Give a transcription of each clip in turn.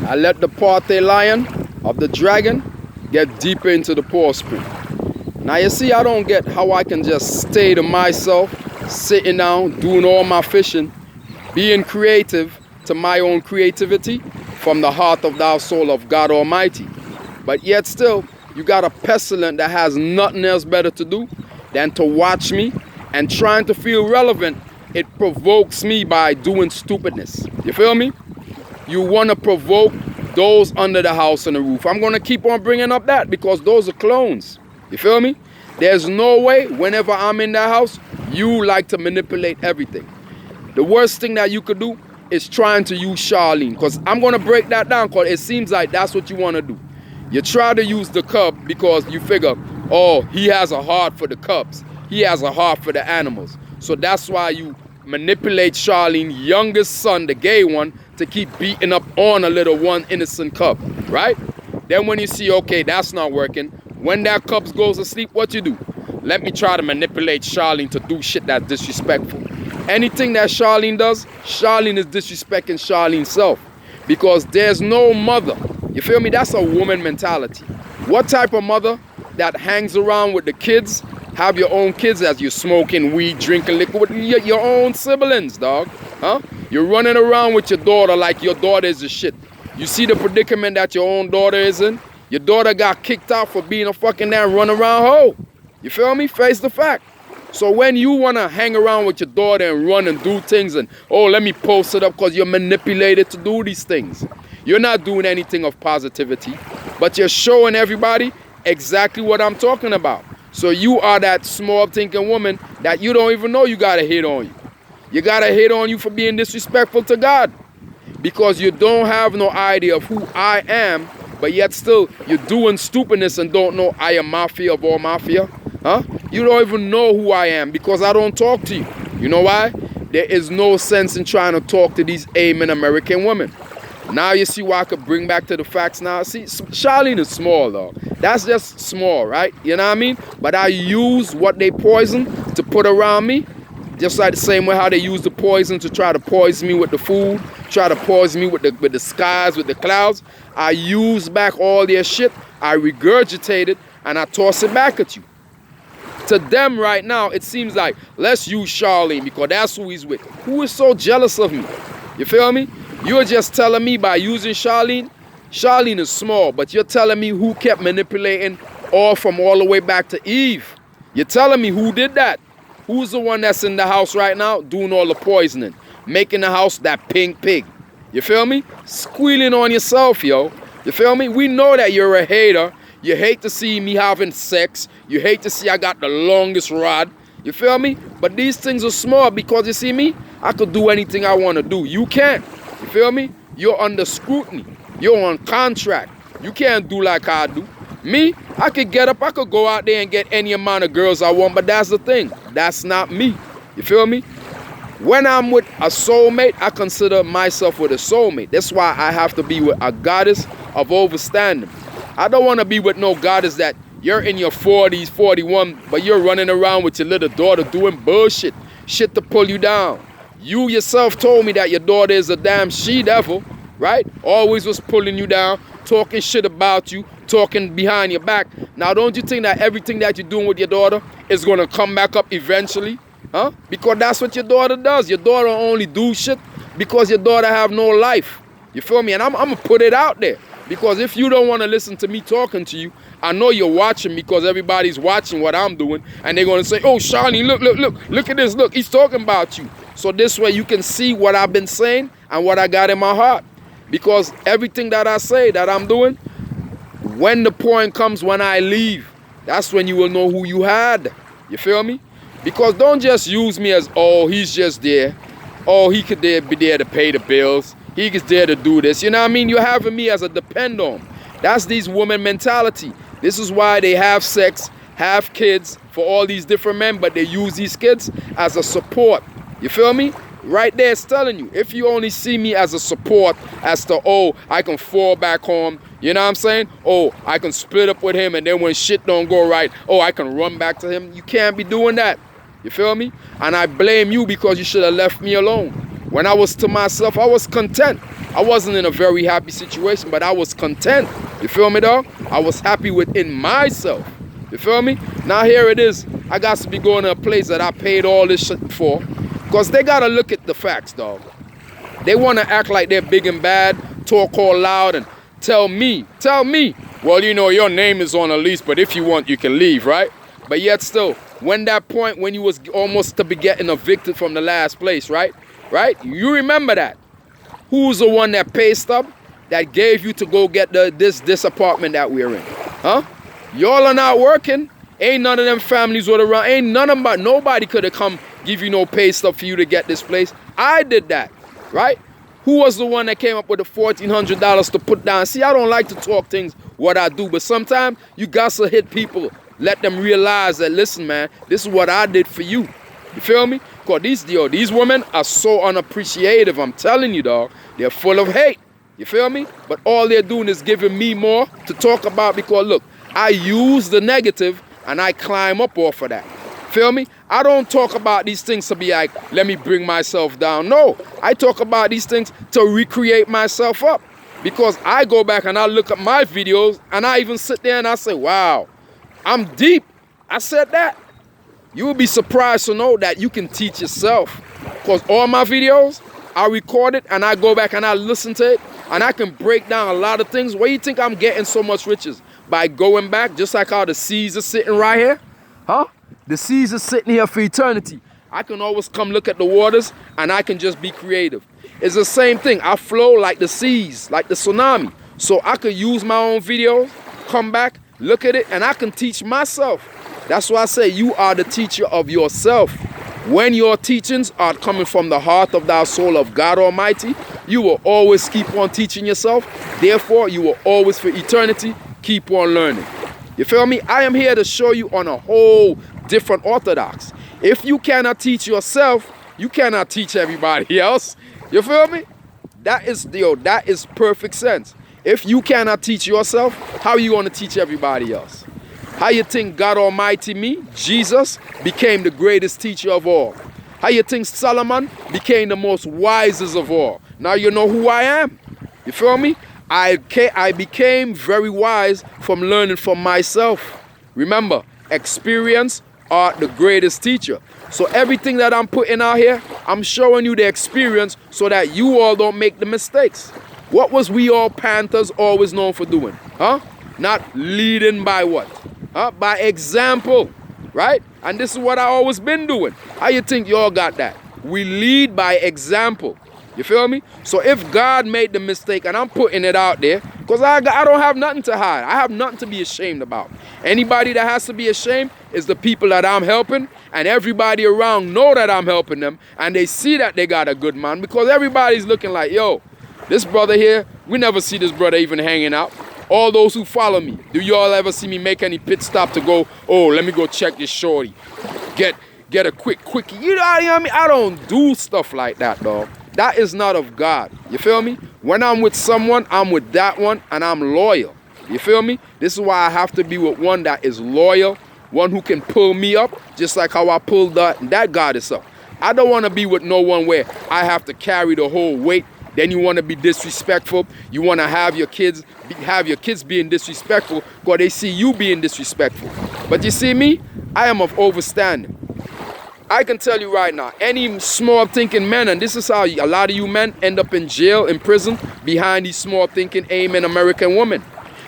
I let the party lion of the dragon get deeper into the pore spring. Now you see, I don't get how I can just stay to myself, sitting down, doing all my fishing, being creative to my own creativity from the heart of thou soul of God Almighty. But yet still, you got a pestilent that has nothing else better to do than to watch me and trying to feel relevant. It provokes me by doing stupidness. You feel me? You want to provoke those under the house and the roof. I'm going to keep on bringing up that because those are clones. You feel me? There's no way whenever I'm in that house, you like to manipulate everything. The worst thing that you could do is trying to use Charlene, because I'm going to break that down because it seems like that's what you want to do. You try to use the cub because you figure, oh, he has a heart for the cubs. He has a heart for the animals. So that's why you manipulate Charlene's youngest son, the gay one, to keep beating up on a little one innocent cub, right? Then when you see, okay, that's not working, when that cub goes to sleep, what you do? Let me try to manipulate Charlene to do shit that's disrespectful. Anything that Charlene does, Charlene is disrespecting Charlene's self. Because there's no mother. You feel me? That's a woman mentality. What type of mother that hangs around with the kids, have your own kids as you're smoking weed, drinking liquor with your own siblings, dog? Huh? You're running around with your daughter like your daughter is the shit. You see the predicament that your own daughter is in? Your daughter got kicked out for being a fucking damn run around hoe. You feel me? Face the fact. So when you want to hang around with your daughter and run and do things and, oh, let me post it up because you're manipulated to do these things. You're not doing anything of positivity, but you're showing everybody exactly what I'm talking about. So you are that small thinking woman that you don't even know you got a hit on you. You got a hit on you for being disrespectful to God because you don't have no idea of who I am, but yet still you're doing stupidness and don't know I am mafia of all mafia. Huh? You don't even know who I am because I don't talk to you. You know why? There is no sense in trying to talk to these Amen American women. Now you see why I could bring back to the facts now. See, Charlene is small though. That's just small, right? You know what I mean? But I use what they poison to put around me. Just like the same way how they use the poison to try to poison me with the food, try to poison me with the skies, with the clouds. I use back all their shit. I regurgitate it and I toss it back at you. To them right now, it seems like, let's use Charlene because that's who he's with. Who is so jealous of me? You feel me? You're just telling me by using Charlene. Charlene is small, but you're telling me who kept manipulating all the way back to Eve. You're telling me who did that. Who's the one that's in the house right now doing all the poisoning? Making the house that pink pig. You feel me? Squealing on yourself, yo. You feel me? We know that you're a hater. You hate to see me having sex. You hate to see I got the longest rod. You feel me? But these things are small because you see me? I could do anything I want to do. You can't. You feel me? You're under scrutiny. You're on contract. You can't do like I do. Me, I could get up. I could go out there and get any amount of girls I want. But that's the thing. That's not me. You feel me? When I'm with a soulmate, I consider myself with a soulmate. That's why I have to be with a goddess of overstanding. I don't want to be with no goddess that you're in your 40s, 41, but you're running around with your little daughter doing bullshit. Shit to pull you down. You yourself told me that your daughter is a damn she-devil, right? Always was pulling you down, talking shit about you, talking behind your back. Now, don't you think that everything that you're doing with your daughter is going to come back up eventually? Huh? Because that's what your daughter does. Your daughter only do shit because your daughter have no life. You feel me? And I'm going to put it out there. Because if you don't want to listen to me talking to you, I know you're watching because everybody's watching what I'm doing. And they're going to say, oh, Charlene, look at this. Look, he's talking about you. So this way you can see what I've been saying and what I got in my heart. Because everything that I say that I'm doing, when the point comes when I leave, that's when you will know who you had. You feel me? Because don't just use me as, oh, he's just there. Oh, he could be there to pay the bills. He is there to do this. You know what I mean? You're having me as a depend on. That's these women mentality. This is why they have sex, have kids for all these different men, but they use these kids as a support. You feel me? Right there it's telling you. If you only see me as a support, as to, oh, I can fall back home. You know what I'm saying? Oh, I can split up with him and then when shit don't go right, oh, I can run back to him. You can't be doing that. You feel me? And I blame you because you should have left me alone. When I was to myself, I was content. I wasn't in a very happy situation, but I was content. You feel me, dog? I was happy within myself. You feel me? Now here it is. I got to be going to a place that I paid all this shit for. Because they got to look at the facts, dog. They want to act like they're big and bad, talk all loud, and tell me, well, you know, your name is on a lease, but if you want, you can leave, right? But yet still, when that point, when you was almost to be getting evicted from the last place, right? You remember that. Who's the one that paid stuff that gave you to go get this apartment that we're in? Huh? Y'all are not working. Ain't none of them families were around. Ain't none of them, nobody could have come give you no pay stuff for you to get this place. I did that, right? Who was the one that came up with the $1,400 to put down? See, I don't like to talk things what I do, but sometimes you got to hit people. Let them realize that, listen, man, this is what I did for you. You feel me? Because these women are so unappreciative. I'm telling you, dog. They're full of hate. You feel me? But all they're doing is giving me more to talk about because, look, I use the negative and I climb up off of that. Feel me? I don't talk about these things to be like, let me bring myself down. No, I talk about these things to recreate myself up. Because I go back and I look at my videos and I even sit there and I say, wow, I'm deep. I said that. You will be surprised to know that you can teach yourself. Because all my videos, I record it and I go back and I listen to it and I can break down a lot of things. Where you think I'm getting so much riches? By going back, just like how the seas are sitting right here. Huh? The seas are sitting here for eternity. I can always come look at the waters and I can just be creative. It's the same thing. I flow like the seas, like the tsunami. So I could use my own videos, come back, look at it, and I can teach myself. That's why I say you are the teacher of yourself. When your teachings are coming from the heart of thy soul of God Almighty, you will always keep on teaching yourself. Therefore, you will always for eternity keep on learning. You feel me? I am here to show you on a whole different orthodox. If you cannot teach yourself, you cannot teach everybody else. You feel me? That is perfect sense. If you cannot teach yourself, how are you going to teach everybody else? How you think God Almighty, me, Jesus, became the greatest teacher of all? How you think Solomon became the most wisest of all? Now you know who I am. You feel me? I became very wise from learning from myself. Remember, experience are the greatest teacher. So everything that I'm putting out here, I'm showing you the experience so that you all don't make the mistakes. What was we all Panthers always known for doing? Huh? Not leading by what? By example, right? And this is what I always been doing. How you think y'all got that? We lead by example. You feel me? So if God made the mistake, and I'm putting it out there, because I don't have nothing to hide. I have nothing to be ashamed about. Anybody that has to be ashamed is the people that I'm helping, and everybody around know that I'm helping them, and they see that they got a good man, because everybody's looking like, yo, this brother here, we never see this brother even hanging out. All those who follow me, do y'all ever see me make any pit stop to go, oh, let me go check this shorty, get a quickie? You know what I mean? I don't do stuff like that, dog. That is not of God. You feel me? When I'm with someone, I'm with that one, and I'm loyal. You feel me? This is why I have to be with one that is loyal, one who can pull me up, just like how I pulled that goddess up. I don't want to be with no one where I have to carry the whole weight. Then you want to be disrespectful. You want to have your kids being disrespectful because they see you being disrespectful. But you see me? I am of overstanding. I can tell you right now, any small thinking men, and this is how a lot of you men end up in jail, in prison, behind these small thinking aiming American women.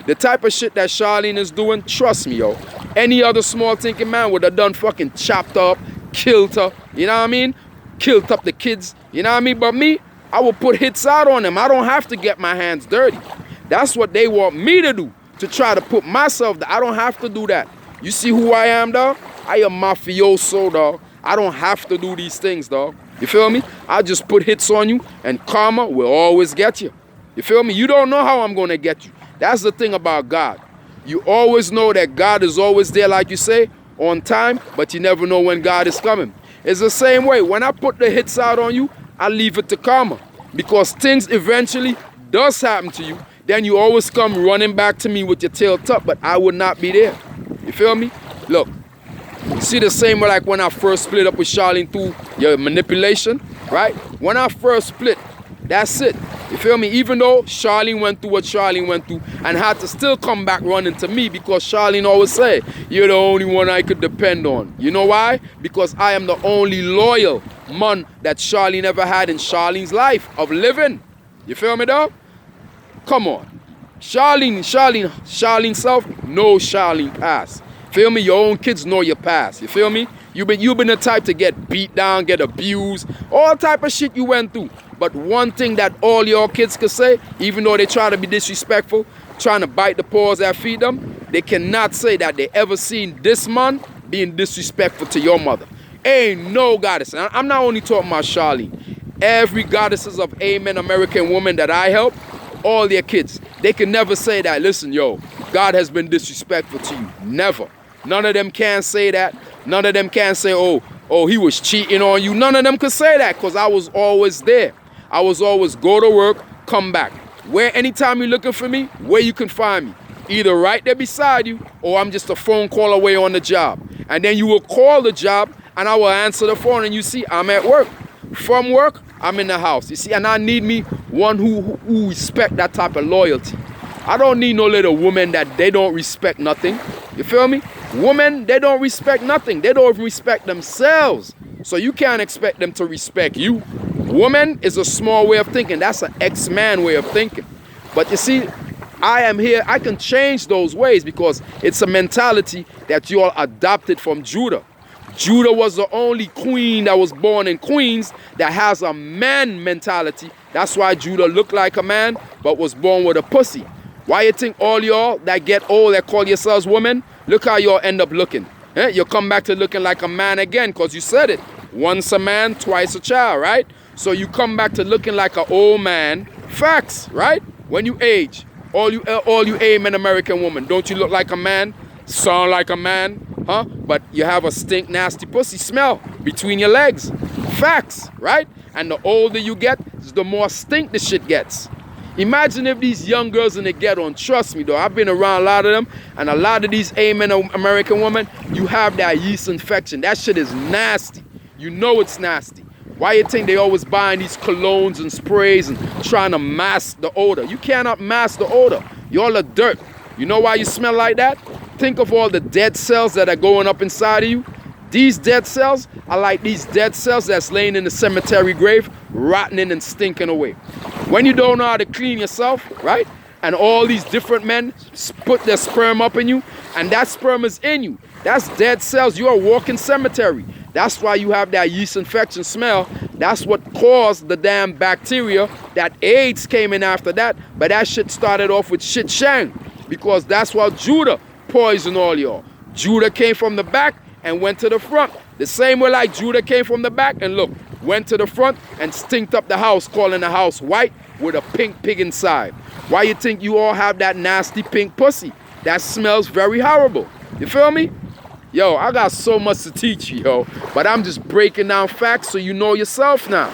The type of shit that Charlene is doing, trust me, yo. Any other small thinking man would have done fucking chopped up, killed her, you know what I mean? Killed up the kids, you know what I mean? But me, I will put hits out on them. I don't have to get my hands dirty. That's what they want me to do, to try to put myself there. I don't have to do that. You see who I am, dog? I am mafioso, dog. I don't have to do these things, dog. You feel me? I just put hits on you, and karma will always get you. You feel me? You don't know how I'm going to get you. That's the thing about God. You always know that God is always there, like you say, on time, but you never know when God is coming. It's the same way. When I put the hits out on you, I leave it to karma. Because things eventually does happen to you, then you always come running back to me with your tail tucked, but I would not be there. You feel me? Look, you see the same way like when I first split up with Charlene through your manipulation, right? When I first split, that's it. You feel me? Even though Charlene went through what Charlene went through and had to still come back running to me because Charlene always said, you're the only one I could depend on. You know why? Because I am the only loyal man that Charlene ever had in Charlene's life of living. You feel me, dog? Come on. Charlene self knows Charlene past. Feel me? Your own kids know your past. You feel me? You've been the type to get beat down, get abused, all type of shit you went through. But one thing that all your kids could say, even though they try to be disrespectful, trying to bite the paws that feed them, they cannot say that they ever seen this man being disrespectful to your mother. Ain't no goddess. And I'm not only talking about Charlene. Every goddesses of Amen American woman that I help, all their kids, they can never say that, listen, yo, God has been disrespectful to you. Never. None of them can say that. None of them can say, oh, he was cheating on you. None of them could say that because I was always there. I was always go to work, come back. Where anytime you're looking for me, where you can find me. Either right there beside you or I'm just a phone call away on the job. And then you will call the job and I will answer the phone and you see I'm at work. From work, I'm in the house. You see, and I need me one who respect that type of loyalty. I don't need no little woman that they don't respect nothing. You feel me? Women, they don't respect nothing. They don't even respect themselves. So you can't expect them to respect you. Woman is a small way of thinking. That's an ex-man way of thinking. But you see, I am here. I can change those ways because it's a mentality that you all adopted from Judah. Judah was the only queen that was born in Queens that has a man mentality. That's why Judah looked like a man but was born with a pussy. Why you think all y'all that get old that call yourselves women, look how y'all end up looking. You come back to looking like a man again because you said it. Once a man, twice a child, right? So you come back to looking like an old man. Facts, right? When you age, all you Amen American woman, don't you look like a man? Sound like a man? Huh? But you have a stink, nasty pussy smell between your legs. Facts, right? And the older you get, the more stink the shit gets. Imagine if these young girls in the ghetto, and trust me though, I've been around a lot of them, and a lot of these Amen American women, you have that yeast infection. That shit is nasty. You know it's nasty. Why you think they always buying these colognes and sprays and trying to mask the odor? You cannot mask the odor. Y'all are dirt. You know why you smell like that? Think of all the dead cells that are going up inside of you. These dead cells are like these dead cells that's laying in the cemetery grave, rotting and stinking away. When you don't know how to clean yourself, right? And all these different men put their sperm up in you, and that sperm is in you. That's dead cells. You're a walking cemetery. That's why you have that yeast infection smell. That's what caused the damn bacteria. That AIDS came in after that, but that shit started off with shit shang, because that's why Judah poisoned all y'all. Judah came from the back and went to the front. The same way like Judah came from the back and look, went to the front and stinked up the house, calling the house white with a pink pig inside. Why you think you all have that nasty pink pussy? That smells very horrible. You feel me? Yo, I got so much to teach you, yo. But I'm just breaking down facts so you know yourself now.